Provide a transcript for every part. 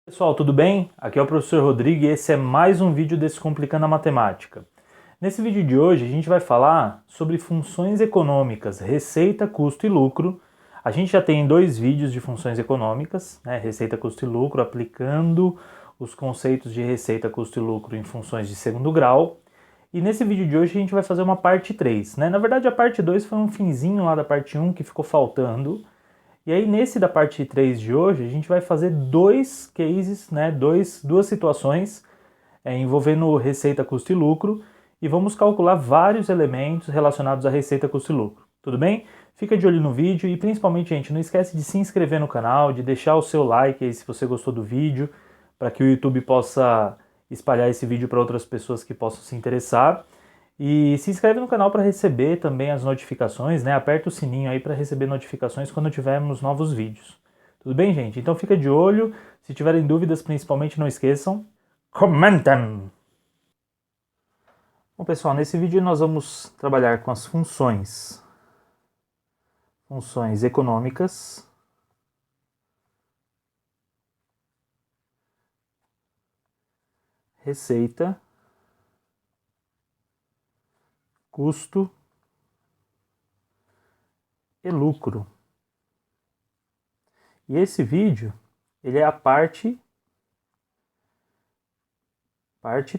Pessoal, tudo bem? Aqui é o professor Rodrigo e esse é mais um vídeo Descomplicando a Matemática. Nesse vídeo de hoje a gente vai falar sobre funções econômicas, receita, custo e lucro. A gente já tem dois vídeos de funções econômicas, né? Receita, custo e lucro, aplicando os conceitos de receita, custo e lucro em funções de segundo grau. E nesse vídeo de hoje a gente vai fazer uma parte 3, né? Na verdade a parte 2 foi um finzinho lá da parte 1 que ficou faltando. E aí, nesse da parte 3 de hoje, a gente vai fazer dois cases, né, duas situações envolvendo receita, custo e lucro, e vamos calcular vários elementos relacionados à receita, custo e lucro. Tudo bem? Fica de olho no vídeo e principalmente, gente, não esquece de se inscrever no canal, de deixar o seu like aí se você gostou do vídeo, para que o YouTube possa espalhar esse vídeo para outras pessoas que possam se interessar. E se inscreve no canal para receber também as notificações, né? Aperta o sininho aí para receber notificações quando tivermos novos vídeos. Tudo bem, gente? Então fica de olho. Se tiverem dúvidas, principalmente não esqueçam, comentem! Bom, pessoal, nesse vídeo nós vamos trabalhar com as funções econômicas, receita, custo e lucro. E esse vídeo, ele é a parte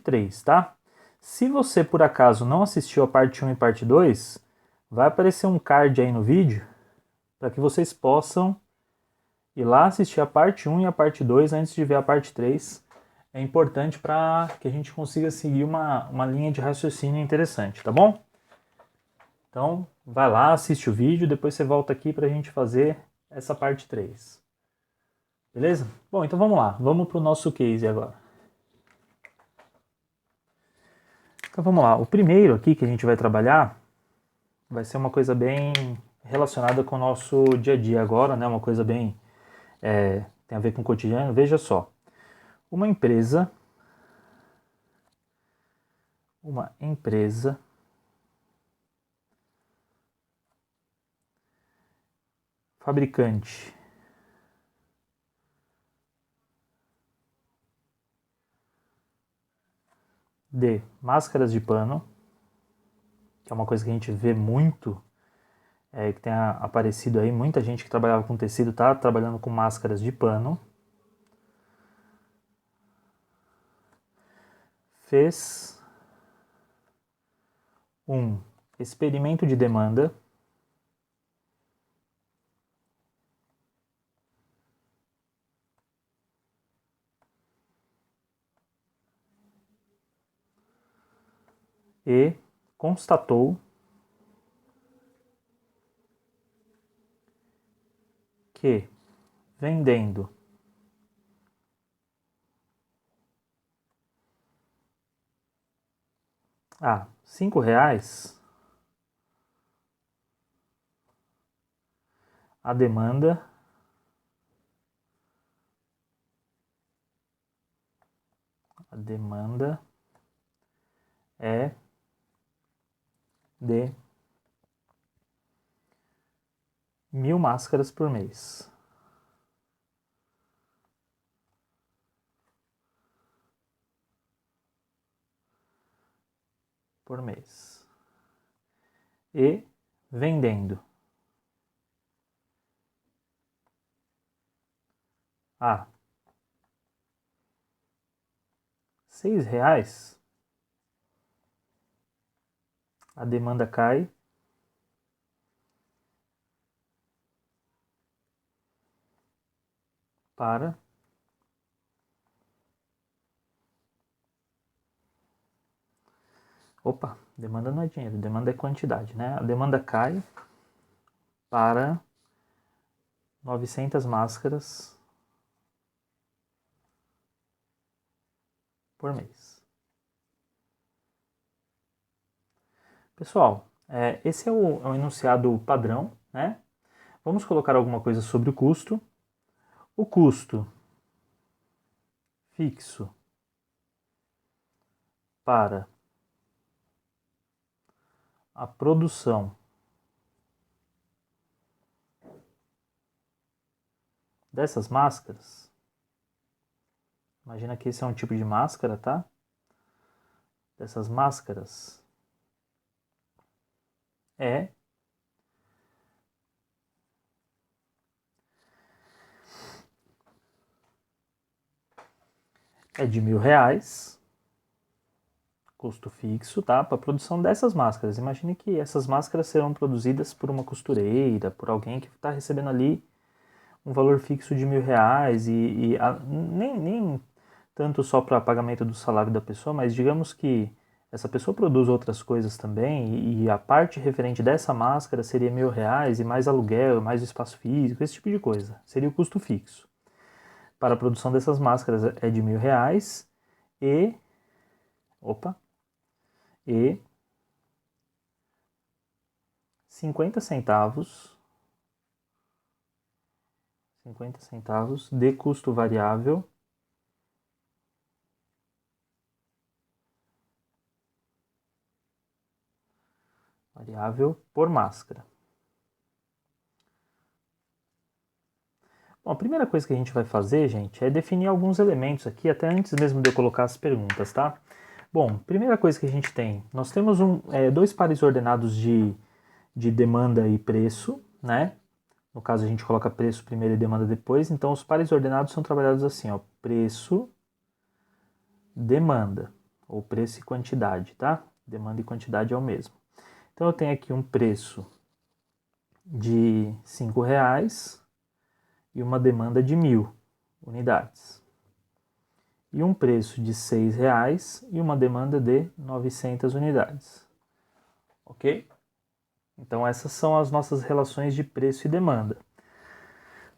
3, tá? Se você por acaso não assistiu a parte 1 e parte 2, vai aparecer um card aí no vídeo para que vocês possam ir lá assistir a parte 1 e a parte 2 antes de ver a parte 3. É importante para que a gente consiga seguir uma linha de raciocínio interessante, tá bom? Então, vai lá, assiste o vídeo, depois você volta aqui para a gente fazer essa parte 3. Beleza? Bom, então vamos lá. Vamos para o nosso case agora. Então vamos lá. O primeiro aqui que a gente vai trabalhar vai ser uma coisa bem relacionada com o nosso dia a dia agora, né? Uma coisa bem tem a ver com o cotidiano. Veja só, uma empresa fabricante de máscaras de pano, que é uma coisa que a gente vê muito, que tem aparecido aí, muita gente que trabalhava com tecido está trabalhando com máscaras de pano, fez um experimento de demanda e constatou que vendendo a R$ 5 a demanda é de 1.000 máscaras por mês. Por mês. E vendendo a R$ 6, a demanda cai para demanda não é dinheiro, demanda é quantidade, né? A demanda cai para 900 máscaras por mês. Pessoal, esse é o enunciado padrão, né? Vamos colocar alguma coisa sobre o custo. O custo fixo para a produção dessas máscaras Imagina que esse é um tipo de máscara, tá? Dessas máscaras é de R$ 1.000, custo fixo, tá? Para a produção dessas máscaras. Imagine que essas máscaras serão produzidas por uma costureira, por alguém que está recebendo ali um valor fixo de R$ 1.000 nem tanto só para pagamento do salário da pessoa, mas digamos que essa pessoa produz outras coisas também e a parte referente dessa máscara seria R$ 1.000 e mais aluguel, mais espaço físico, esse tipo de coisa. Seria o custo fixo. Para a produção dessas máscaras é de R$ 1.000 e... Opa! E 50 centavos de custo variável por máscara. Bom, a primeira coisa que a gente vai fazer, gente, é definir alguns elementos aqui, até antes mesmo de eu colocar as perguntas, tá? Bom, primeira coisa que a gente tem, nós temos dois pares ordenados de demanda e preço, né? No caso, a gente coloca preço primeiro e demanda depois. Então, os pares ordenados são trabalhados assim, ó, preço, demanda, ou preço e quantidade, tá? Demanda e quantidade é o mesmo. Então, eu tenho aqui um preço de R$ 5 e uma demanda de 1.000 unidades. E um preço de R$ 6 e uma demanda de 900 unidades. Ok? Então, essas são as nossas relações de preço e demanda.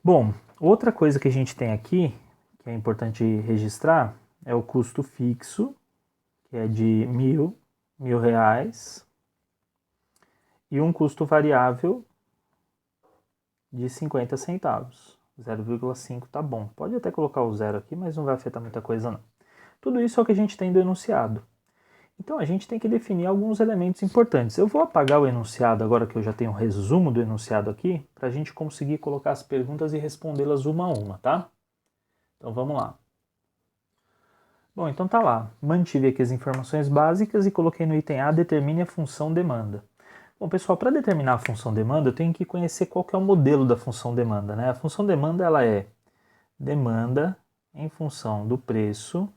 Bom, outra coisa que a gente tem aqui, que é importante registrar, é o custo fixo, que é de R$ 1.000, e um custo variável de 50 centavos. 0,5 tá bom. Pode até colocar o zero aqui, mas não vai afetar muita coisa não. Tudo isso é o que a gente tem do enunciado. Então a gente tem que definir alguns elementos importantes. Eu vou apagar o enunciado agora que eu já tenho um resumo do enunciado aqui, para a gente conseguir colocar as perguntas e respondê-las uma a uma, tá? Então vamos lá. Bom, então tá lá. Mantive aqui as informações básicas e coloquei no item A, determine a função demanda. Bom, pessoal, para determinar a função demanda, eu tenho que conhecer qual que é o modelo da função demanda, né? A função demanda, ela é demanda em função do preço,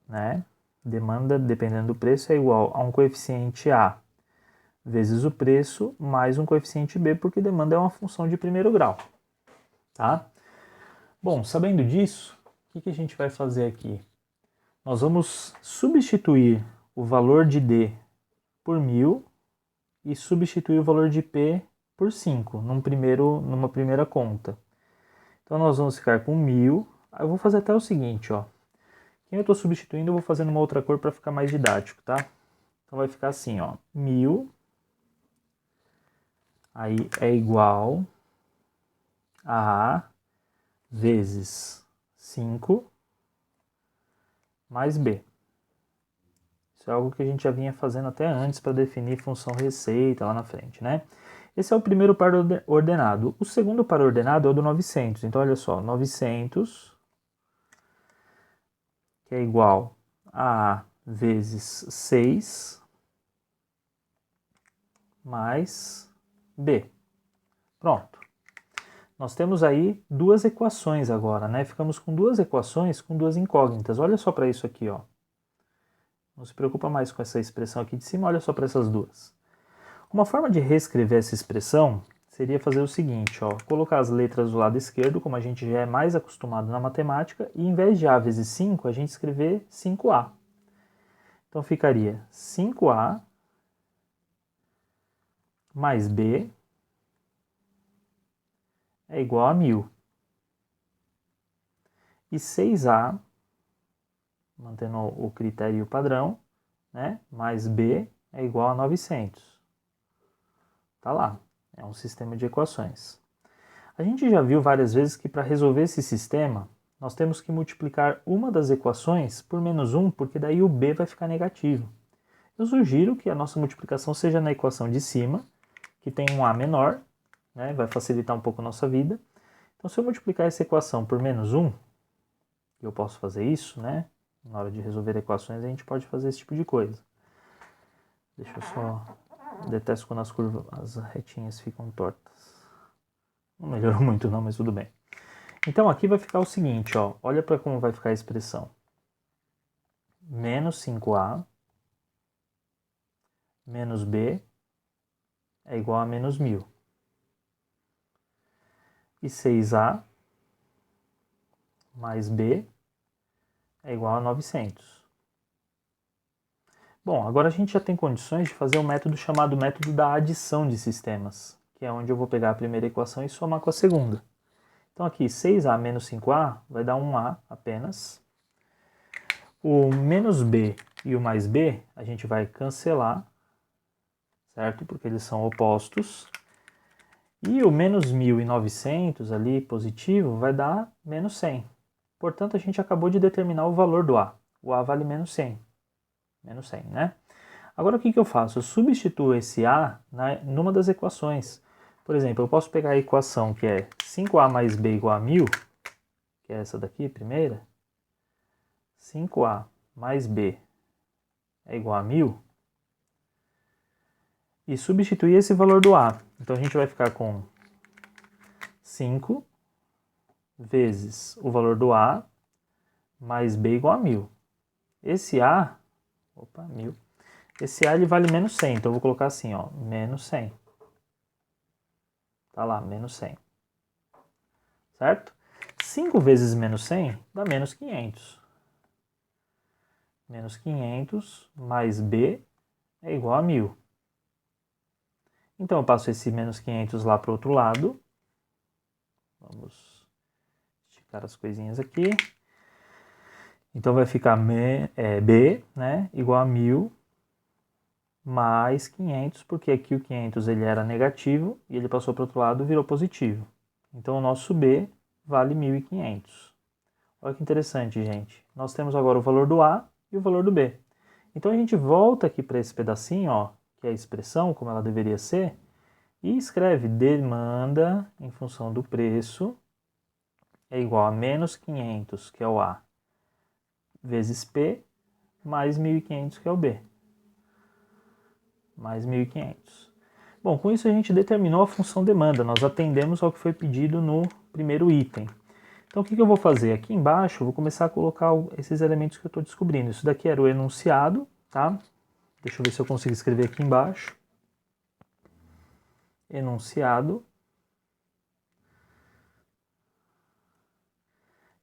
né? Demanda, dependendo do preço, é igual a um coeficiente A vezes o preço mais um coeficiente B, porque demanda é uma função de primeiro grau, tá? Bom, sabendo disso, o que a gente vai fazer aqui? Nós vamos substituir o valor de D por 1.000 e substituir o valor de P por 5 numa primeira conta. Então nós vamos ficar com 1.000. Eu vou fazer até o seguinte, ó. Quem eu estou substituindo eu vou fazer numa outra cor para ficar mais didático, tá? Então vai ficar assim, ó. 1.000 aí é igual a A vezes 5 mais B. Isso é algo que a gente já vinha fazendo até antes para definir função receita lá na frente, né? Esse é o primeiro par ordenado. O segundo par ordenado é o do 900. Então, olha só, 900, que é igual a A vezes 6 mais B. Pronto. Nós temos aí duas equações agora, né? Ficamos com duas equações com duas incógnitas. Olha só para isso aqui, ó. Não se preocupa mais com essa expressão aqui de cima, olha só para essas duas. Uma forma de reescrever essa expressão seria fazer o seguinte, ó, colocar as letras do lado esquerdo, como a gente já é mais acostumado na matemática, e em vez de A vezes 5, a gente escrever 5A. Então ficaria 5A mais B é igual a 1.000. E 6A, mantendo o critério e o padrão, né, mais B é igual a 900. Tá lá, é um sistema de equações. A gente já viu várias vezes que para resolver esse sistema, nós temos que multiplicar uma das equações por menos 1, porque daí o B vai ficar negativo. Eu sugiro que a nossa multiplicação seja na equação de cima, que tem um A menor, né, vai facilitar um pouco a nossa vida. Então, se eu multiplicar essa equação por menos 1, eu posso fazer isso, né? Na hora de resolver equações a gente pode fazer esse tipo de coisa. Deixa eu só... Detesto quando as curvas, as retinhas ficam tortas. Não melhorou muito não, mas tudo bem. Então aqui vai ficar o seguinte, ó. Olha para como vai ficar a expressão. Menos 5a menos b é igual a menos 1000. E 6a mais b é igual a 900. Bom, agora a gente já tem condições de fazer um método chamado método da adição de sistemas, que é onde eu vou pegar a primeira equação e somar com a segunda. Então aqui, 6a menos 5a vai dar 1a apenas. O menos b e o mais b a gente vai cancelar, certo? Porque eles são opostos. E o menos 1900 ali, positivo, vai dar menos 100. Portanto, a gente acabou de determinar o valor do a. O a vale menos 100. Menos 100, né? Agora o que eu faço? Eu substituo esse a numa das equações. Por exemplo, eu posso pegar a equação que é 5a mais b igual a 1000, que é essa daqui, primeira. 5a mais b é igual a 1000. E substituir esse valor do a. Então a gente vai ficar com 5 vezes o valor do a mais b igual a 1000. Esse a, 1000. Esse a ele vale menos 100, então eu vou colocar assim, ó, menos 100. Tá lá, menos 100. Certo? 5 vezes menos 100 dá menos 500. Menos 500 mais b é igual a 1000. Então eu passo esse menos 500 lá para o outro lado. Vamos esticar as coisinhas aqui. Então vai ficar b, né, igual a 1000 mais 500, porque aqui o 500 ele era negativo e ele passou para o outro lado e virou positivo. Então o nosso b vale 1500. Olha que interessante, gente. Nós temos agora o valor do a e o valor do b. Então a gente volta aqui para esse pedacinho, ó, que é a expressão, como ela deveria ser, e escreve demanda em função do preço é igual a menos 500, que é o a, vezes p, mais 1500, que é o b. Mais 1500. Bom, com isso a gente determinou a função demanda. Nós atendemos ao que foi pedido no primeiro item. Então o que eu vou fazer? Aqui embaixo eu vou começar a colocar esses elementos que eu estou descobrindo. Isso daqui era o enunciado, tá? Deixa eu ver se eu consigo escrever aqui embaixo. Enunciado.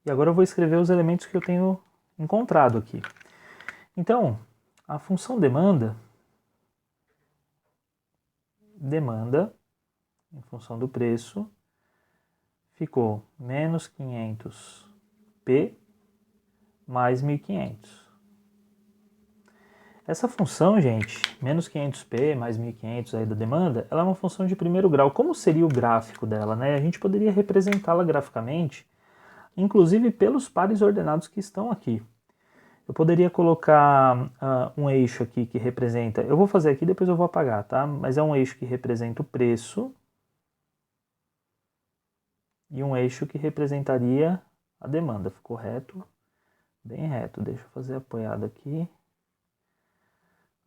E agora eu vou escrever os elementos que eu tenho encontrado aqui. Então, a função demanda em função do preço ficou menos 500p mais 1500. Essa função, gente, menos 500p mais 1500 aí da demanda, ela é uma função de primeiro grau. Como seria o gráfico dela, né? A gente poderia representá-la graficamente, inclusive pelos pares ordenados que estão aqui. Eu poderia colocar um eixo aqui que representa... Eu vou fazer aqui, depois eu vou apagar, tá? Mas é um eixo que representa o preço e um eixo que representaria a demanda. Ficou reto? Bem reto. Deixa eu fazer apoiado aqui.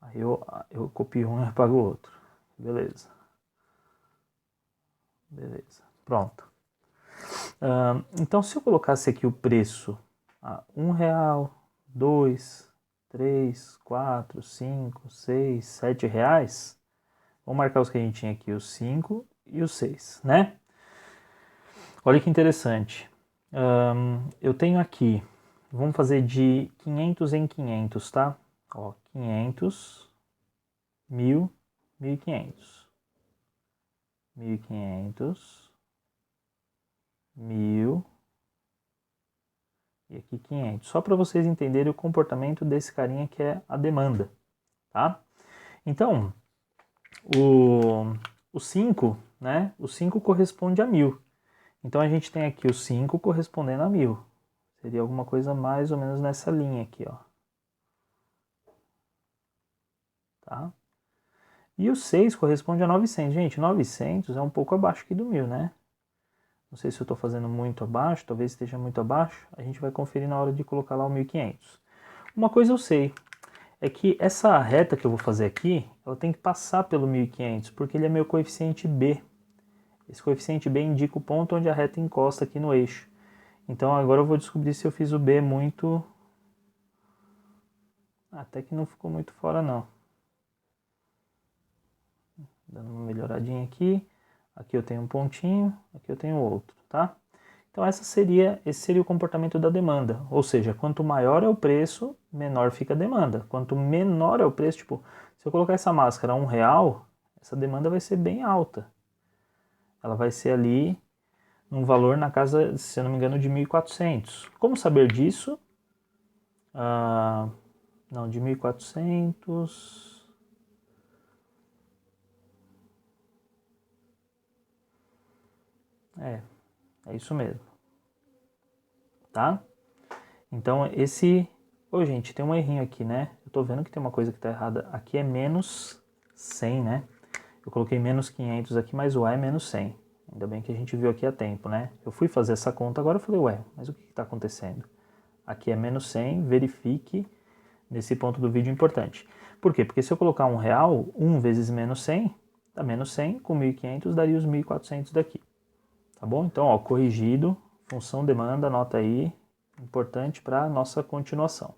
Aí eu copio um e apago o outro. Beleza. Beleza. Pronto. Então, se eu colocasse aqui o preço a R$1, 2, 3, 4, 5, 6, 7 reais, vamos marcar os que a gente tinha aqui, os 5 e os 6, né? Olha que interessante. Eu tenho aqui, vamos fazer de 500 em 500, tá? Ó, 500, 1000, 1500. 1500, 1000 e aqui 500. Só para vocês entenderem o comportamento desse carinha que é a demanda, tá? Então, o 5, né? O 5 corresponde a 1000. Então a gente tem aqui o 5 correspondendo a 1000. Seria alguma coisa mais ou menos nessa linha aqui, ó. Tá? E o 6 corresponde a 900. Gente, 900 é um pouco abaixo aqui do 1000, né? Não sei se eu estou fazendo muito abaixo, talvez esteja muito abaixo. A gente vai conferir na hora de colocar lá o 1500. Uma coisa eu sei, é que essa reta que eu vou fazer aqui, ela tem que passar pelo 1500, porque ele é meu coeficiente B. Esse coeficiente B indica o ponto onde a reta encosta aqui no eixo. Então agora eu vou descobrir se eu fiz o B muito... Até que não ficou muito fora não. Dando uma melhoradinha aqui. Aqui eu tenho um pontinho, aqui eu tenho outro, tá? Então esse seria o comportamento da demanda. Ou seja, quanto maior é o preço, menor fica a demanda. Quanto menor é o preço, tipo, se eu colocar essa máscara a R$1, essa demanda vai ser bem alta. Ela vai ser ali num valor na casa, se eu não me engano, de 1.400. Como saber disso? Não, de 1.400... É isso mesmo. Tá? Então esse... Ô, gente, tem um errinho aqui, né? Eu tô vendo que tem uma coisa que tá errada. Aqui é menos 100, né? Eu coloquei menos 500 aqui, mas o A é menos 100. Ainda bem que a gente viu aqui a tempo, né? Eu fui fazer essa conta agora, eu falei, ué, mas o que está acontecendo? Aqui é menos 100, verifique nesse ponto do vídeo importante. Por quê? Porque se eu colocar R$1, 1 vezes menos 100, dá menos 100, com 1.500 daria os 1.400 daqui. Tá bom? Então, ó, corrigido, função demanda, anota aí, importante para a nossa continuação.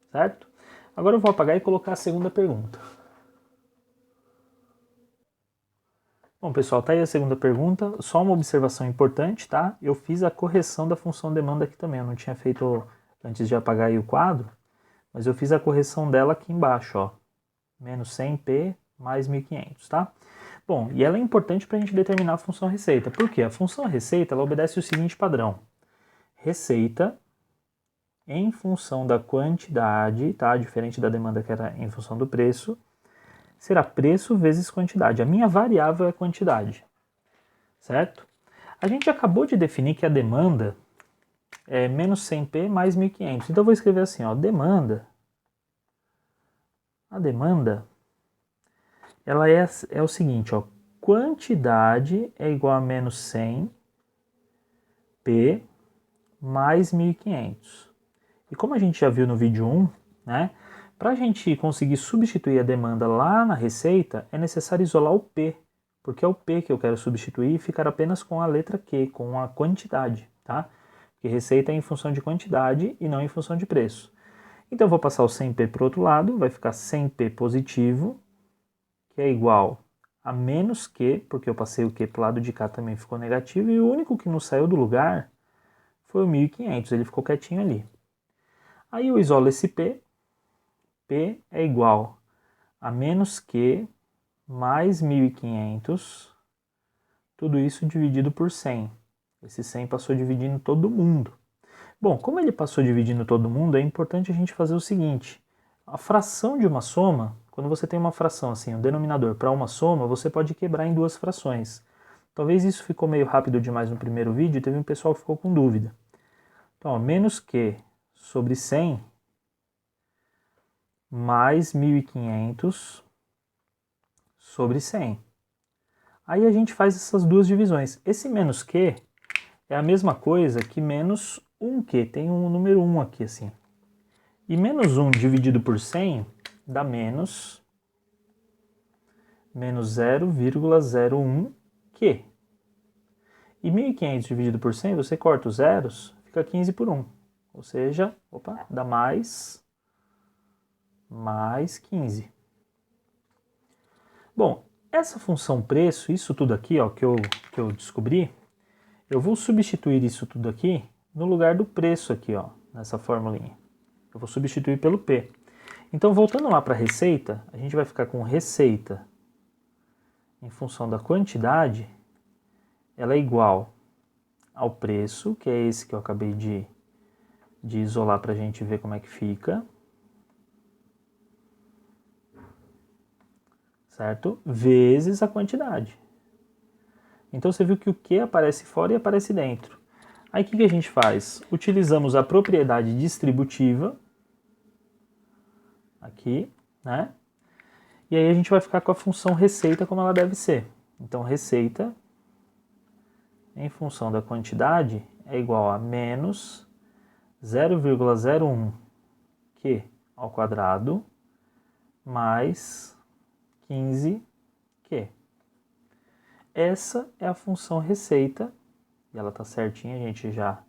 Certo? Agora eu vou apagar e colocar a segunda pergunta. Bom, pessoal, tá aí a segunda pergunta. Só uma observação importante, tá? Eu fiz a correção da função demanda aqui também. Eu não tinha feito antes de apagar aí o quadro, mas eu fiz a correção dela aqui embaixo, ó. Menos 100p mais 1.500, tá? Bom, e ela é importante para a gente determinar a função receita. Por quê? A função receita, ela obedece o seguinte padrão. Receita em função da quantidade, tá? Diferente da demanda que era em função do preço, será preço vezes quantidade. A minha variável é quantidade, certo? A gente acabou de definir que a demanda é menos 100p mais 1.500. Então eu vou escrever assim, ó, a demanda, ela é o seguinte, ó, quantidade é igual a menos 100p mais 1.500. E como a gente já viu no vídeo 1, né, para a gente conseguir substituir a demanda lá na receita, é necessário isolar o P, porque é o P que eu quero substituir e ficar apenas com a letra Q, com a quantidade, tá? Porque receita é em função de quantidade e não em função de preço. Então eu vou passar o 100p para o outro lado, vai ficar 100p positivo, que é igual a menos Q, porque eu passei o Q para o lado de cá também ficou negativo, e o único que não saiu do lugar foi o 1.500, ele ficou quietinho ali. Aí eu isolo esse P, P é igual a menos Q mais 1.500, tudo isso dividido por 100. Esse 100 passou dividindo todo mundo. Bom, como ele passou dividindo todo mundo, é importante a gente fazer o seguinte. A fração de uma soma, quando você tem uma fração assim, um denominador para uma soma, você pode quebrar em duas frações. Talvez isso ficou meio rápido demais no primeiro vídeo e teve um pessoal que ficou com dúvida. Então, ó, menos Q sobre 100 mais 1.500 sobre 100. Aí a gente faz essas duas divisões. Esse menos Q é a mesma coisa que menos 1Q. Tem um número 1 aqui assim. E menos 1 dividido por 100 dá menos 0,01Q. E 1.500 dividido por 100, você corta os zeros, fica 15 por 1. Ou seja, dá mais 15. Bom, essa função preço, isso tudo aqui ó, que eu descobri, eu vou substituir isso tudo aqui no lugar do preço aqui, ó, nessa formulinha. Eu vou substituir pelo P. Então, voltando lá para a receita, a gente vai ficar com receita em função da quantidade, ela é igual ao preço, que é esse que eu acabei de isolar para a gente ver como é que fica, certo? Vezes a quantidade. Então você viu que o Q aparece fora e aparece dentro. Aí o que a gente faz? Utilizamos a propriedade distributiva, aqui, né? E aí a gente vai ficar com a função receita como ela deve ser. Então receita em função da quantidade é igual a menos 0,01 Q ao quadrado mais 15Q. Essa é a função receita, e ela está certinha, a gente já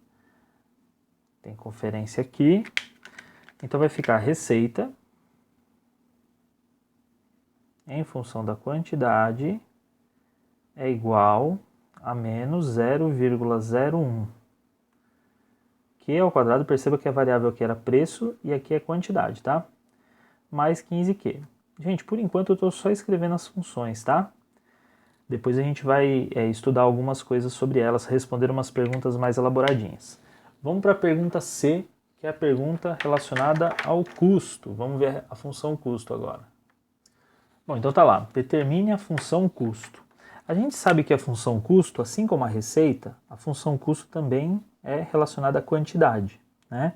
tem conferência aqui. Então vai ficar receita em função da quantidade é igual a menos 0,01 Q ao quadrado. Perceba que a variável aqui era preço e aqui é quantidade, tá? Mais 15Q. Gente, por enquanto eu estou só escrevendo as funções, tá? Depois a gente vai estudar algumas coisas sobre elas, responder umas perguntas mais elaboradinhas. Vamos para a pergunta C, que é a pergunta relacionada ao custo. Vamos ver a função custo agora. Bom, então tá lá. Determine a função custo. A gente sabe que a função custo, assim como a receita, a função custo também é relacionada à quantidade, né?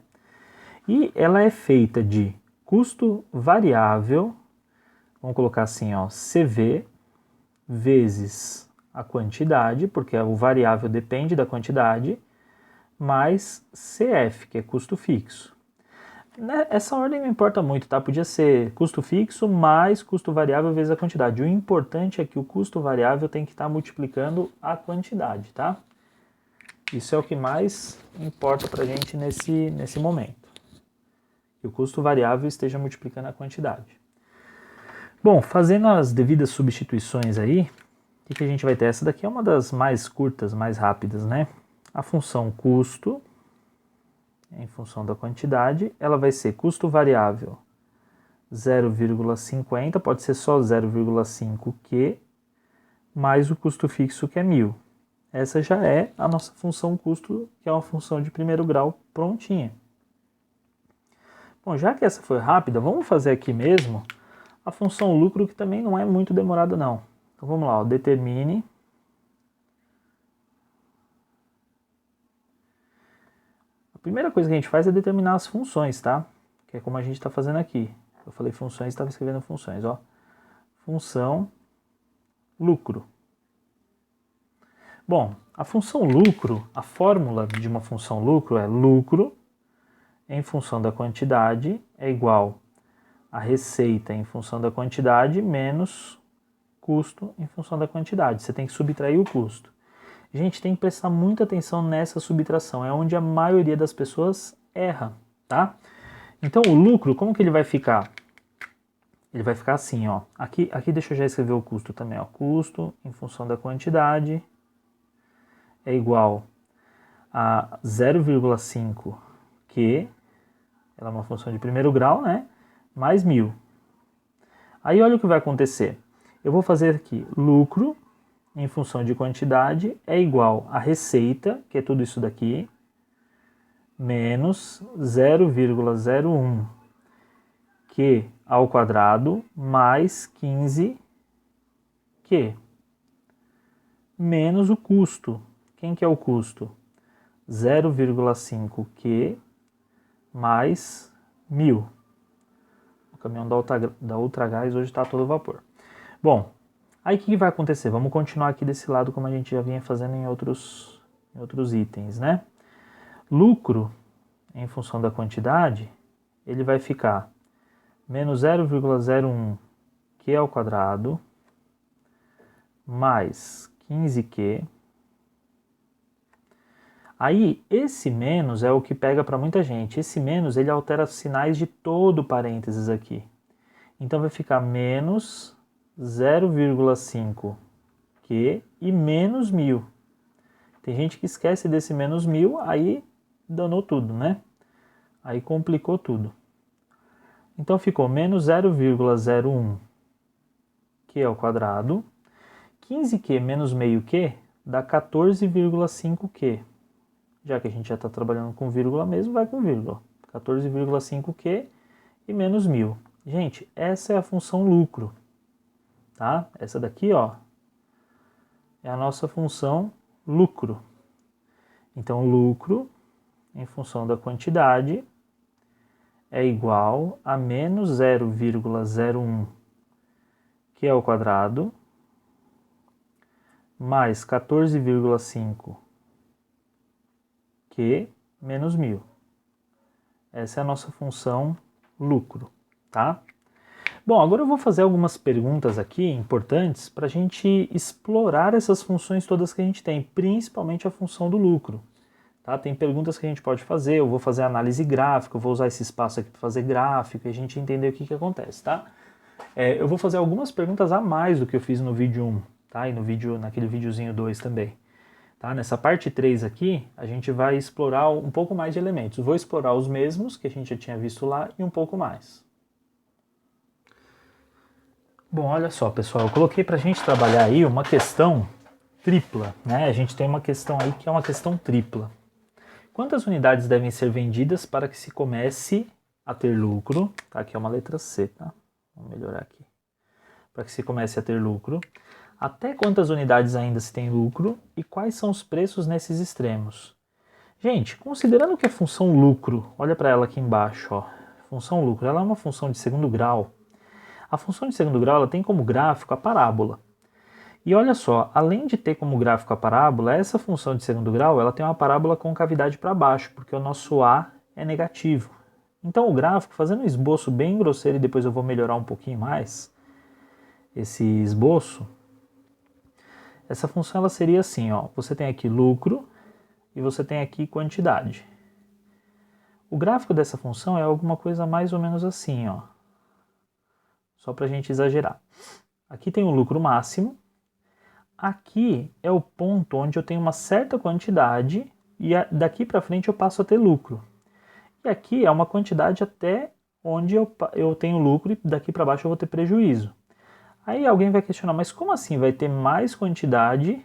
E ela é feita de custo variável, vamos colocar assim, ó, CV, vezes a quantidade, porque o variável depende da quantidade, mais CF, que é custo fixo. Essa ordem não importa muito, tá? Podia ser custo fixo mais custo variável vezes a quantidade. O importante é que o custo variável tem que estar multiplicando a quantidade, tá? Isso é o que mais importa pra gente nesse momento. Que o custo variável esteja multiplicando a quantidade. Bom, fazendo as devidas substituições aí, o que a gente vai ter? Essa daqui é uma das mais curtas, mais rápidas, né? A função custo, em função da quantidade, ela vai ser custo variável 0,50, pode ser só 0,5Q, mais o custo fixo, que é 1.000. Essa já é a nossa função custo, que é uma função de primeiro grau prontinha. Bom, já que essa foi rápida, vamos fazer aqui mesmo a função lucro, que também não é muito demorada não. Então vamos lá, ó, determine a primeira coisa que a gente faz é determinar as funções, tá? Que é como a gente está fazendo aqui. Eu falei funções, estava escrevendo funções, ó. Função lucro. Bom, a função lucro, a fórmula de uma função lucro é lucro em função da quantidade é igual a receita em função da quantidade menos custo em função da quantidade. Você tem que subtrair o custo. Gente, tem que prestar muita atenção nessa subtração. É onde a maioria das pessoas erra, tá? Então, o lucro, como que ele vai ficar? Ele vai ficar assim, ó. Aqui deixa eu já escrever o custo também, ó. Custo em função da quantidade é igual a 0,5 Q, ela é uma função de primeiro grau, né? Mais 1.000. Aí olha o que vai acontecer. Eu vou fazer aqui lucro em função de quantidade é igual a receita, que é tudo isso daqui, menos 0,01 Q ao quadrado mais 15Q, menos o custo. Quem que é o custo? 0,5Q mais 1.000. O caminhão da Ultragás hoje está a todo vapor. Bom, aí o que vai acontecer? Vamos continuar aqui desse lado como a gente já vinha fazendo em outros itens, né? Lucro, em função da quantidade, ele vai ficar menos 0,01 Q ao quadrado mais 15Q. Aí, esse menos é o que pega para muita gente. Esse menos, ele altera os sinais de todo o parênteses aqui. Então, vai ficar menos 0,5 Q e menos 1.000. Tem gente que esquece desse menos 1.000, aí danou tudo, né? Aí complicou tudo. Então, ficou menos 0,01 Q ao quadrado. 15Q menos meio Q dá 14,5 Q. Já que a gente já está trabalhando com vírgula mesmo, vai com vírgula. 14,5Q e menos 1.000. Gente, essa é a função lucro, tá? Essa daqui, ó, é a nossa função lucro. Então, lucro em função da quantidade é igual a menos 0,01 Q ao quadrado mais 14,5 Q menos 1.000. Essa é a nossa função lucro, tá? Bom, agora eu vou fazer algumas perguntas aqui importantes para a gente explorar essas funções todas que a gente tem, principalmente a função do lucro. Tá? Tem perguntas que a gente pode fazer, eu vou fazer análise gráfica, eu vou usar esse espaço aqui para fazer gráfico e a gente entender o que acontece, tá? Eu vou fazer algumas perguntas a mais do que eu fiz no vídeo 1, tá? E naquele videozinho 2 também. Tá? Nessa parte 3 aqui, a gente vai explorar um pouco mais de elementos. Eu vou explorar os mesmos que a gente já tinha visto lá e um pouco mais. Bom, olha só, pessoal, eu coloquei para a gente trabalhar aí uma questão tripla, né? A gente tem uma questão aí que é uma questão tripla. Quantas unidades devem ser vendidas para que se comece a ter lucro? Tá, aqui é uma letra C, tá? Vamos melhorar aqui. Para que se comece a ter lucro. Até quantas unidades ainda se tem lucro e quais são os preços nesses extremos? Gente, considerando que a função lucro, olha para ela aqui embaixo, ó, função lucro, ela é uma função de segundo grau. A função de segundo grau ela tem como gráfico a parábola. E olha só, além de ter como gráfico a parábola, essa função de segundo grau ela tem uma parábola com cavidade para baixo, porque o nosso A é negativo. Então o gráfico, fazendo um esboço bem grosseiro, e depois eu vou melhorar um pouquinho mais esse esboço, essa função ela seria assim, ó, você tem aqui lucro e você tem aqui quantidade. O gráfico dessa função é alguma coisa mais ou menos assim, ó. Só para a gente exagerar. Aqui tem o lucro máximo. Aqui é o ponto onde eu tenho uma certa quantidade e daqui para frente eu passo a ter lucro. E aqui é uma quantidade até onde eu tenho lucro e daqui para baixo eu vou ter prejuízo. Aí alguém vai questionar, mas como assim vai ter mais quantidade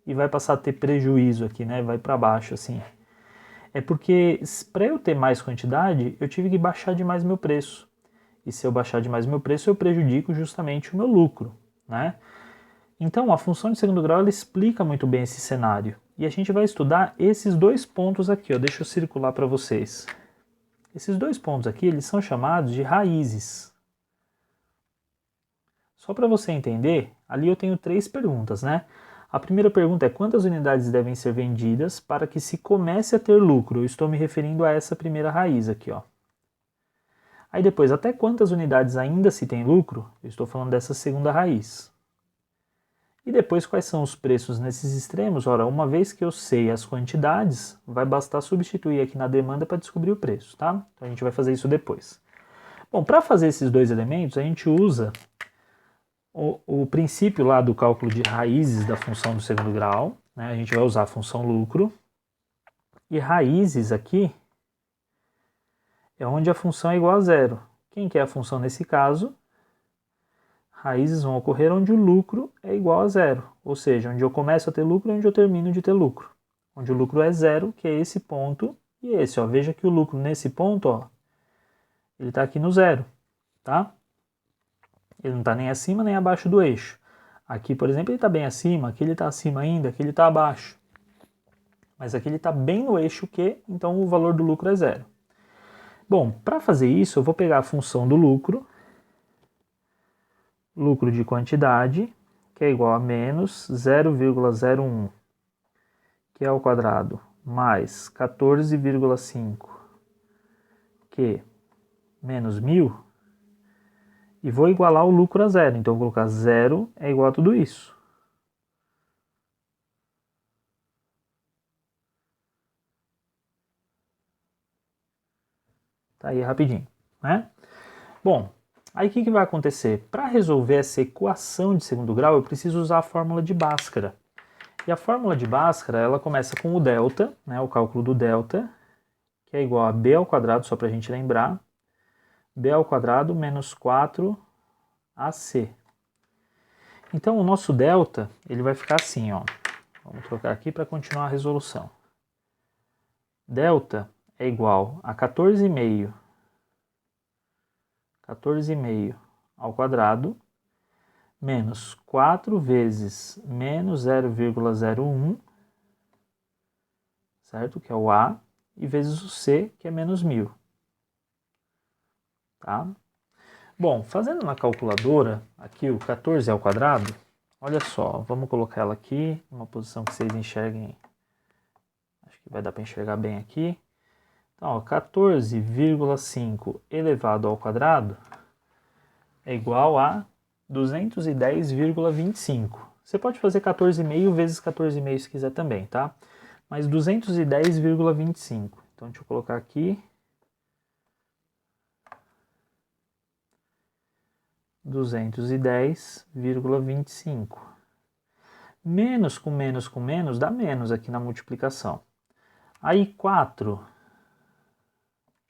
e vai passar a ter prejuízo aqui, né? Vai para baixo assim. É porque para eu ter mais quantidade, eu tive que baixar demais meu preço. E se eu baixar demais meu preço, eu prejudico justamente o meu lucro, né? Então, a função de segundo grau ela explica muito bem esse cenário. E a gente vai estudar esses dois pontos aqui, ó. Deixa eu circular para vocês. Esses dois pontos aqui, eles são chamados de raízes. Só para você entender, ali eu tenho 3 perguntas, né? A primeira pergunta é quantas unidades devem ser vendidas para que se comece a ter lucro? Eu estou me referindo a essa primeira raiz aqui, ó. Aí depois, até quantas unidades ainda se tem lucro? Eu estou falando dessa segunda raiz. E depois, quais são os preços nesses extremos? Ora, uma vez que eu sei as quantidades, vai bastar substituir aqui na demanda para descobrir o preço, tá? Então a gente vai fazer isso depois. Bom, para fazer esses dois elementos, a gente usa o princípio lá do cálculo de raízes da função do segundo grau, né? A gente vai usar a função lucro. E raízes aqui é onde a função é igual a zero. Quem que é a função nesse caso? Raízes vão ocorrer onde o lucro é igual a zero, ou seja, onde eu começo a ter lucro e onde eu termino de ter lucro. Onde o lucro é zero, que é esse ponto, e esse, ó. Veja que o lucro nesse ponto, ó, ele está aqui no zero, tá? Ele não está nem acima nem abaixo do eixo. Aqui, por exemplo, ele está bem acima, aqui ele está acima ainda, aqui ele está abaixo. Mas aqui ele está bem no eixo Q, então o valor do lucro é zero. Bom, para fazer isso, eu vou pegar a função do lucro de quantidade, que é igual a menos 0,01 Q ao quadrado mais 14,5 Q menos 1.000, e vou igualar o lucro a zero. Então eu vou colocar zero é igual a tudo isso. Tá aí rapidinho, né? Bom, aí o que vai acontecer? Para resolver essa equação de segundo grau, eu preciso usar a fórmula de Bhaskara. E a fórmula de Bhaskara, ela começa com o delta, né, o cálculo do delta, que é igual a b ao quadrado, só para a gente lembrar, b ao quadrado menos 4ac. Então o nosso delta, ele vai ficar assim, ó. Vamos trocar aqui para continuar a resolução. Delta é igual a 14,5 ao quadrado menos 4 vezes menos 0,01, certo? Que é o A, e vezes o C, que é menos 1.000. Tá? Bom, fazendo na calculadora, aqui o 14 ao quadrado, Olha só, vamos colocar ela aqui, numa posição que vocês enxerguem. Acho que vai dar para enxergar bem aqui. Então, 14,5 elevado ao quadrado é igual a 210,25. Você pode fazer 14,5 vezes 14,5 se quiser também, tá? Mas 210,25. Então, deixa eu colocar aqui. 210,25. Menos com menos com menos dá menos aqui na multiplicação. Aí 4, deixa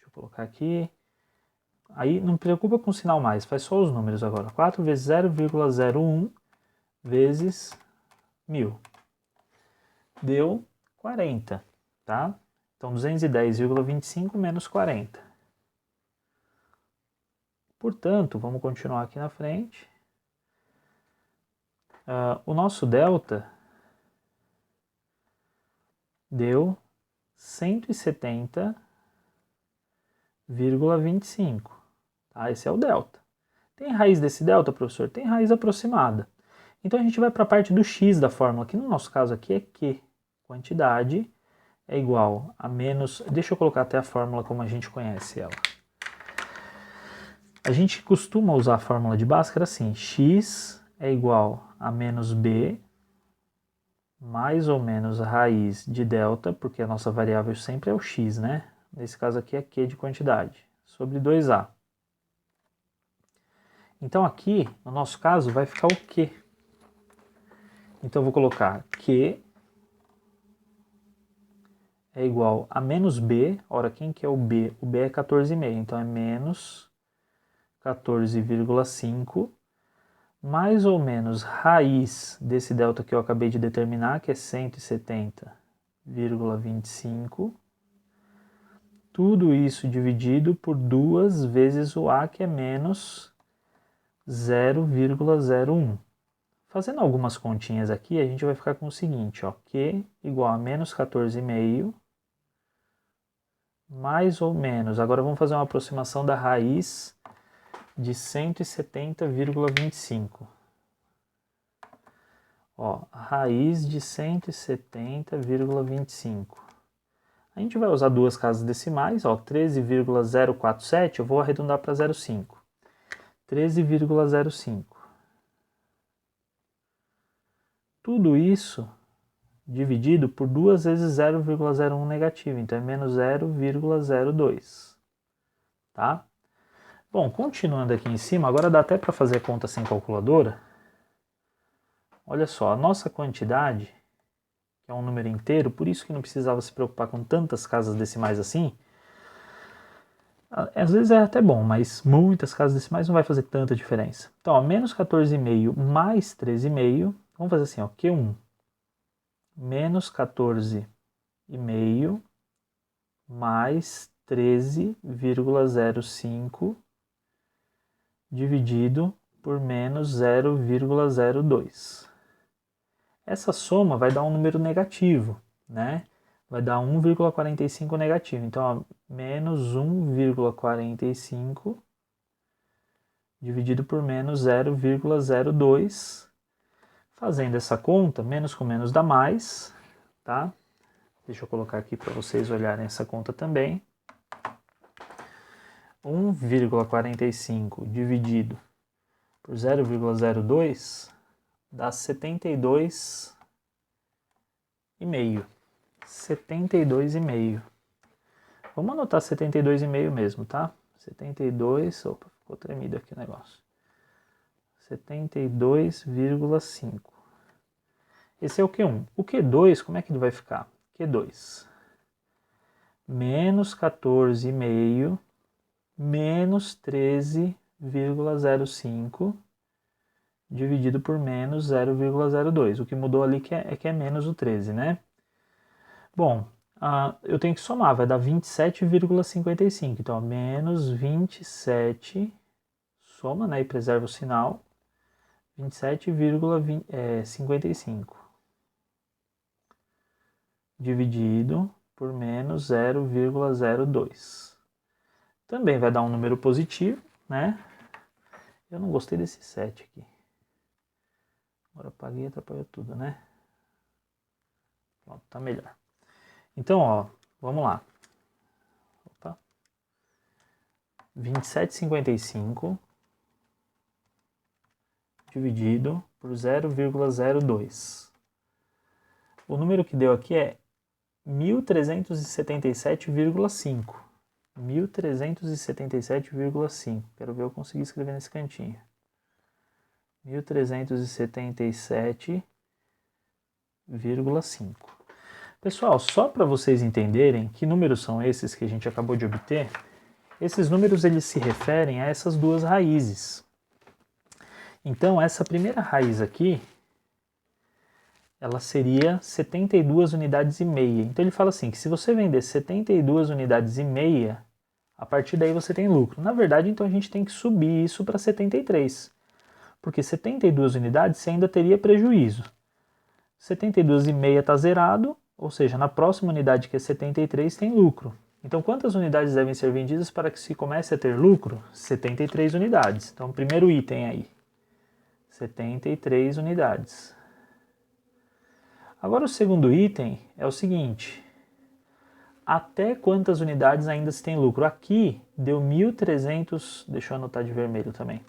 eu colocar aqui. Aí não preocupa com o sinal mais, faz só os números agora. 4 vezes 0,01 vezes 1000. Deu 40, tá? Então 210,25 menos 40. Portanto, vamos continuar aqui na frente. O nosso delta deu 170,25. Tá? Esse é o delta. Tem raiz desse delta, professor? Tem raiz aproximada. Então a gente vai para a parte do x da fórmula, que no nosso caso aqui é Q. Quantidade é igual a menos... Deixa eu colocar até a fórmula como a gente conhece ela. A gente costuma usar a fórmula de Bhaskara assim, x é igual a menos b mais ou menos a raiz de delta, porque a nossa variável sempre é o x, né? Nesse caso aqui é Q de quantidade, sobre 2a. Então aqui, no nosso caso, vai ficar o Q. Então eu vou colocar Q é igual a menos b. Ora, quem que é o b? O b é 14,5, então é menos 14,5 mais ou menos raiz desse delta que eu acabei de determinar, que é 170,25. Tudo isso dividido por 2 vezes o A, que é menos 0,01. Fazendo algumas continhas aqui, a gente vai ficar com o seguinte, ó, Q igual a menos 14,5, mais ou menos, agora vamos fazer uma aproximação da raiz de 170,25. Ó, raiz de 170,25. A gente vai usar duas casas decimais, ó, 13,047, eu vou arredondar para 0,5. 13,05. Tudo isso dividido por 2 vezes 0,01 negativo, então é menos 0,02, tá? Bom, continuando aqui em cima, agora dá até para fazer a conta sem calculadora. Olha só, a nossa quantidade, que é um número inteiro, por isso que não precisava se preocupar com tantas casas decimais assim. Às vezes é até bom, mas muitas casas decimais não vai fazer tanta diferença. Então, ó, menos 14,5 mais 13,5, vamos fazer assim, ó, Q1 menos 14,5 mais 13,05 dividido por menos 0,02. Essa soma vai dar um número negativo, né? Vai dar 1,45 negativo. Então, ó, menos 1,45 dividido por menos 0,02. Fazendo essa conta, menos com menos dá mais, tá? Deixa eu colocar aqui para vocês olharem essa conta também. 1,45 dividido por 0,02 dá 72,5. 72,5. Vamos anotar 72,5 mesmo, tá? 72, opa, ficou tremido aqui o negócio. 72,5. Esse é o Q1. O Q2, como é que ele vai ficar? Q2 menos 14,5 menos 13,05 dividido por menos 0,02. O que mudou ali é que é menos o 13, né? Bom, eu tenho que somar, vai dar 27,55. Então, menos 27, soma, né, e preserva o sinal, 27,55. Dividido por menos 0,02. Também vai dar um número positivo, né? Eu não gostei desse 7 aqui. Agora apaguei e atrapalhou tudo, né? Pronto, tá melhor. Então, ó, vamos lá. Opa. 27,55 dividido por 0,02. O número que deu aqui é 1.377,5. 1.377,5. Quero ver eu conseguir escrever nesse cantinho. 1.377,5. Pessoal, só para vocês entenderem que números são esses que a gente acabou de obter, esses números eles se referem a essas duas raízes. Então, essa primeira raiz aqui, ela seria 72 unidades e meia. Então ele fala assim, que se você vender 72 unidades e meia, a partir daí você tem lucro. Na verdade, então a gente tem que subir isso para 73. Porque 72 unidades você ainda teria prejuízo. 72,5 está zerado, ou seja, na próxima unidade que é 73 tem lucro. Então quantas unidades devem ser vendidas para que se comece a ter lucro? 73 unidades. Então primeiro item aí, 73 unidades. Agora o segundo item é o seguinte, até quantas unidades ainda se tem lucro? Aqui deu 1.300, deixa eu anotar de vermelho também,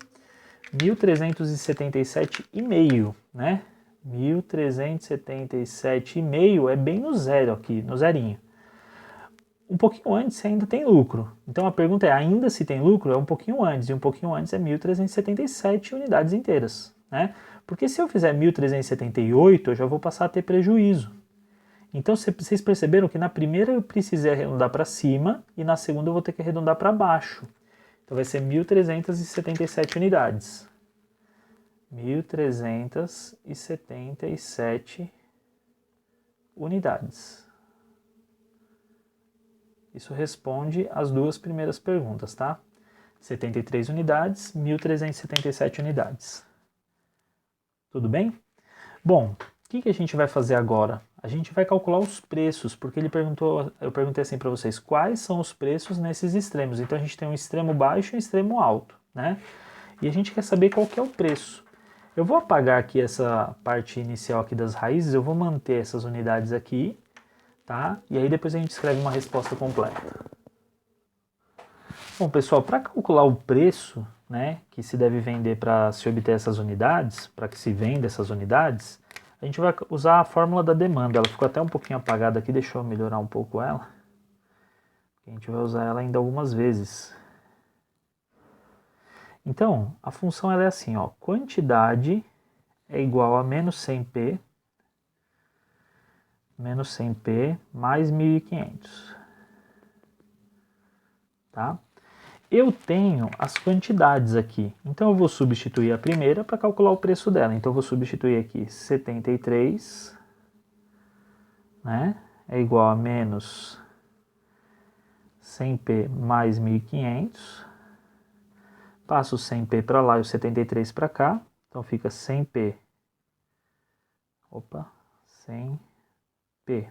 1.377,5, né? 1.377,5 é bem no zero aqui, no zerinho. Um pouquinho antes você ainda tem lucro. Então a pergunta é, ainda se tem lucro? É um pouquinho antes, e um pouquinho antes é 1.377 unidades inteiras, né? Porque se eu fizer 1.378, eu já vou passar a ter prejuízo. Então vocês perceberam que na primeira eu precisei arredondar para cima e na segunda eu vou ter que arredondar para baixo. Então vai ser 1.377 unidades. 1.377 unidades. Isso responde às duas primeiras perguntas, tá? 73 unidades, 1.377 unidades. Tudo bem? Bom, o que a gente vai fazer agora? A gente vai calcular os preços, porque eu perguntei assim para vocês, quais são os preços nesses extremos? Então a gente tem um extremo baixo e um extremo alto, né? E a gente quer saber qual que é o preço. Eu vou apagar aqui essa parte inicial aqui das raízes, eu vou manter essas unidades aqui, tá? E aí depois a gente escreve uma resposta completa. Bom, pessoal, para calcular o preço, né, que se deve vender para se obter essas unidades, para que se venda essas unidades, a gente vai usar a fórmula da demanda. Ela ficou até um pouquinho apagada aqui, deixa eu melhorar um pouco ela. A gente vai usar ela ainda algumas vezes. Então, a função ela é assim, ó, quantidade é igual a menos 100p mais 1.500, tá? Eu tenho as quantidades aqui, então eu vou substituir a primeira para calcular o preço dela. Então eu vou substituir aqui 73, né, é igual a menos 100p mais 1.500. Passo o 100p para lá e o 73 para cá, então fica 100p, 100p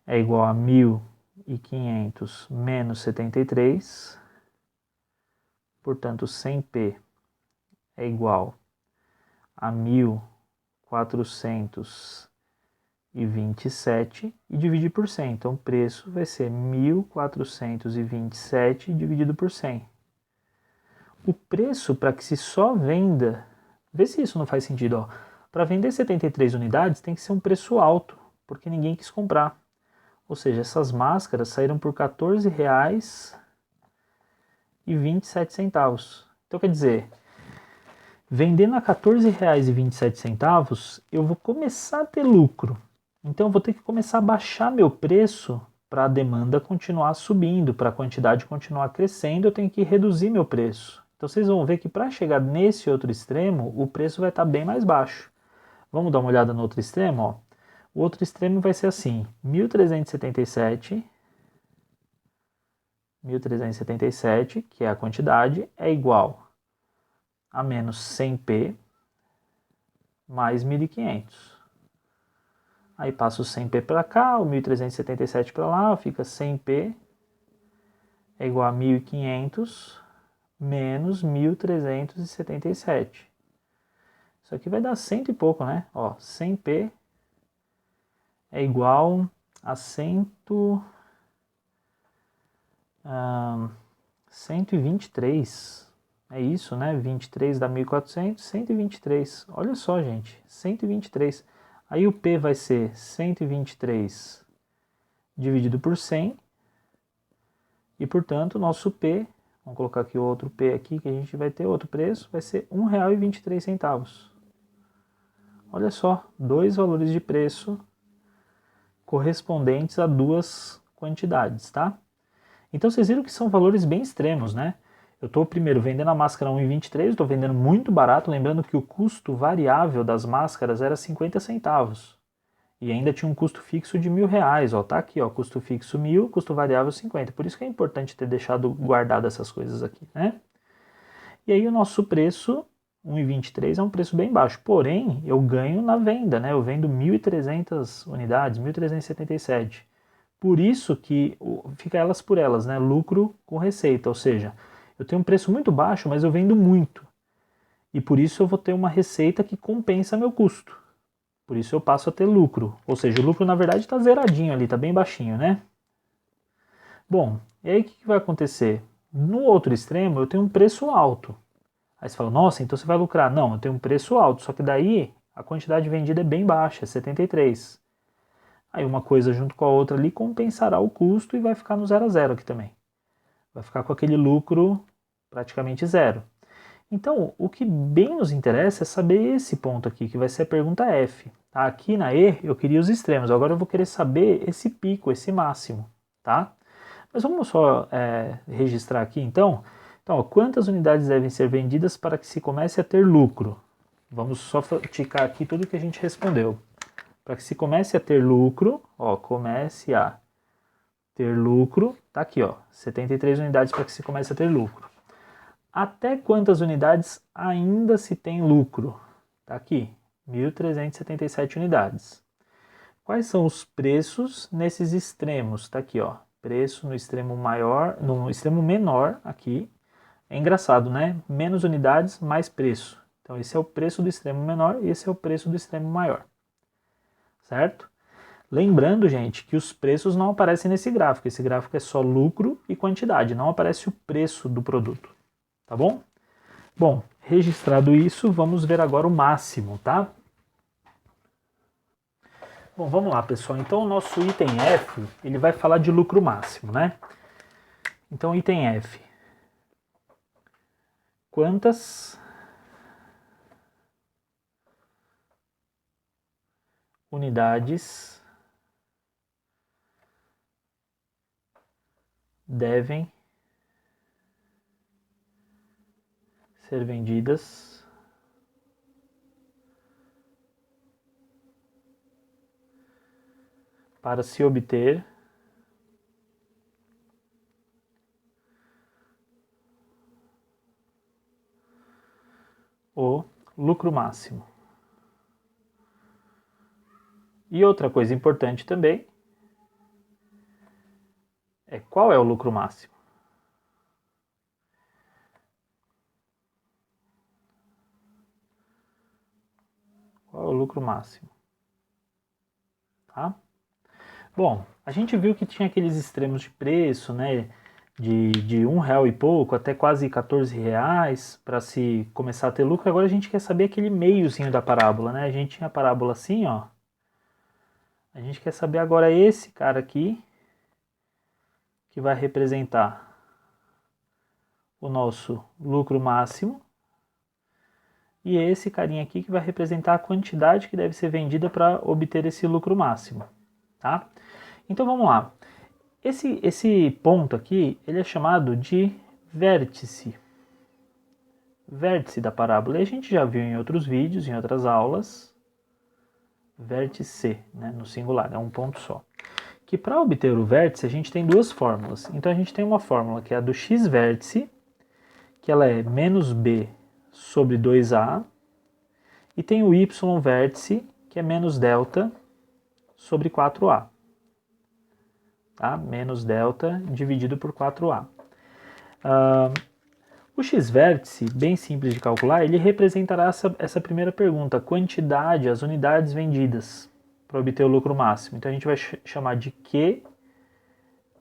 é igual a 1.500 menos 73, portanto 100p é igual a 1.427 e dividir por 100. Então o preço vai ser 1.427 dividido por 100. O preço para que se só venda, vê se isso não faz sentido, para vender 73 unidades tem que ser um preço alto, porque ninguém quis comprar. Ou seja, essas máscaras saíram por R$ 14,27. Então quer dizer, vendendo a R$ 14,27, eu vou começar a ter lucro. Então eu vou ter que começar a baixar meu preço para a demanda continuar subindo, para a quantidade continuar crescendo, eu tenho que reduzir meu preço. Então vocês vão ver que para chegar nesse outro extremo, o preço vai estar bem mais baixo. Vamos dar uma olhada no outro extremo, ó. O outro extremo vai ser assim, 1.377, que é a quantidade, é igual a menos 100p mais 1.500. Aí passa o 100p para cá, o 1.377 para lá, fica 100p é igual a 1.500 menos 1.377. Isso Isso aqui vai dar 100 e pouco, né? Ó, 100p é igual a 123. É isso, né? 23 dá 1.400, 123. Olha só, gente, 123. Aí o P vai ser 123 dividido por 100. E, portanto, o nosso P, vamos colocar aqui o outro P aqui, que a gente vai ter outro preço, vai ser R$ 1,23. Olha só, dois valores de preço correspondentes a duas quantidades, tá? Então vocês viram que são valores bem extremos, né? Eu estou primeiro vendendo a máscara a 1,23, estou vendendo muito barato, lembrando que o custo variável das máscaras era 50 centavos. E ainda tinha um custo fixo de R$ 1.000, ó, tá aqui, ó, custo fixo 1.000, custo variável 50. Por isso que é importante ter deixado guardado essas coisas aqui, né? E aí o nosso preço, 1,23, é um preço bem baixo. Porém, eu ganho na venda, né? Eu vendo 1.300 unidades, 1.377. Por isso que fica elas por elas, né? Lucro com receita, ou seja, eu tenho um preço muito baixo, mas eu vendo muito. E por isso eu vou ter uma receita que compensa meu custo. Por isso eu passo a ter lucro. Ou seja, o lucro na verdade está zeradinho ali, está bem baixinho, né? Bom, e aí o que vai acontecer? No outro extremo eu tenho um preço alto. Aí você fala, nossa, então você vai lucrar. Não, eu tenho um preço alto, só que daí a quantidade vendida é bem baixa, é 73. Aí uma coisa junto com a outra ali compensará o custo e vai ficar no 0 a 0 aqui também. Vai ficar com aquele lucro praticamente zero. Então, o que bem nos interessa é saber esse ponto aqui, que vai ser a pergunta F. Tá? Aqui na E eu queria os extremos, agora eu vou querer saber esse pico, esse máximo. Tá? Mas vamos só registrar aqui então. Então, ó, quantas unidades devem ser vendidas para que se comece a ter lucro? Vamos só ticar aqui tudo que a gente respondeu. Para que se comece a ter lucro, ó, comece a ter lucro, tá aqui, ó, 73 unidades para que se comece a ter lucro. Até quantas unidades ainda se tem lucro? Tá aqui, 1.377 unidades. Quais são os preços nesses extremos? Tá aqui, ó, preço no extremo maior, no extremo menor aqui. É engraçado, né? Menos unidades, mais preço. Então esse é o preço do extremo menor e esse é o preço do extremo maior. Certo? Lembrando, gente, que os preços não aparecem nesse gráfico. Esse gráfico é só lucro e quantidade, não aparece o preço do produto. Tá bom? Bom, registrado isso, vamos ver agora o máximo, tá? Bom, vamos lá, pessoal. Então, o nosso item F, ele vai falar de lucro máximo, né? Então, item F. Quantas unidades devem ser vendidas para se obter o lucro máximo? E outra coisa importante também é qual é o lucro máximo? Qual é o lucro máximo? Tá? Bom, a gente viu que tinha aqueles extremos de preço, né? De R$ 1 e pouco até quase R$ 14 para se começar a ter lucro. Agora a gente quer saber aquele meiozinho da parábola, né? A gente tinha a parábola assim, ó. A gente quer saber agora esse cara aqui, que vai representar o nosso lucro máximo. E esse carinha aqui que vai representar a quantidade que deve ser vendida para obter esse lucro máximo, tá? Então vamos lá. Esse ponto aqui, ele é chamado de vértice. Vértice da parábola. E a gente já viu em outros vídeos, em outras aulas, vértice, né, no singular, é um ponto só. Que para obter o vértice a gente tem duas fórmulas. Então a gente tem uma fórmula que é a do x-vértice, que ela é menos b sobre 2a, e tem o y-vértice, que é menos delta sobre 4a. Tá? Menos delta dividido por 4a. O x-vértice, bem simples de calcular, ele representará essa primeira pergunta, a quantidade, as unidades vendidas para obter o lucro máximo. Então a gente vai chamar de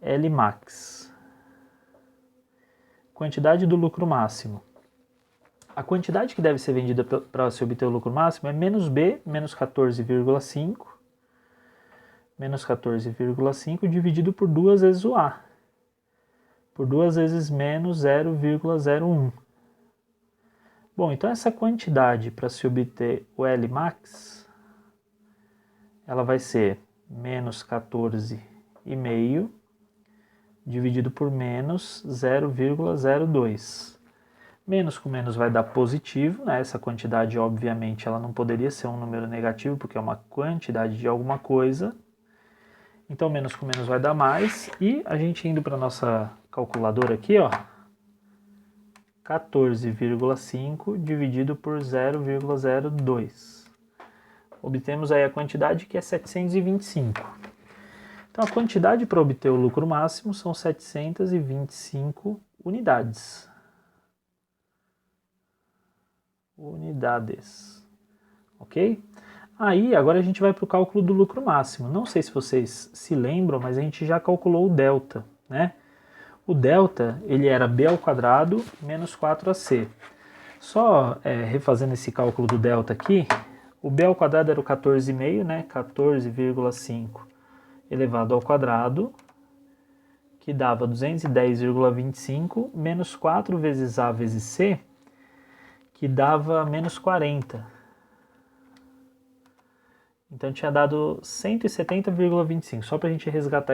QLmax. Quantidade do lucro máximo. A quantidade que deve ser vendida para se obter o lucro máximo é menos B, menos 14,5, menos 14,5 dividido por 2 vezes o A, por 2 vezes menos 0,01. Bom, então essa quantidade para se obter o Lmax, ela vai ser menos 14,5 dividido por menos 0,02. Menos com menos vai dar positivo, né? Essa quantidade, obviamente, ela não poderia ser um número negativo, porque é uma quantidade de alguma coisa. Então, menos com menos vai dar mais. E a gente indo para a nossa calculadora aqui, ó, 14,5 dividido por 0,02. Obtemos aí a quantidade que é 725. Então, a quantidade para obter o lucro máximo são 725 unidades. Ok? Aí, agora a gente vai para o cálculo do lucro máximo. Não sei se vocês se lembram, mas a gente já calculou o delta, né? O delta, ele era b ao quadrado menos 4ac. Só refazendo esse cálculo do delta aqui, o b ao quadrado era o 14,5, né? 14,5 elevado ao quadrado, que dava 210,25, menos 4 vezes a vezes c, que dava menos 40. Então tinha dado 170,25, só para a gente resgatar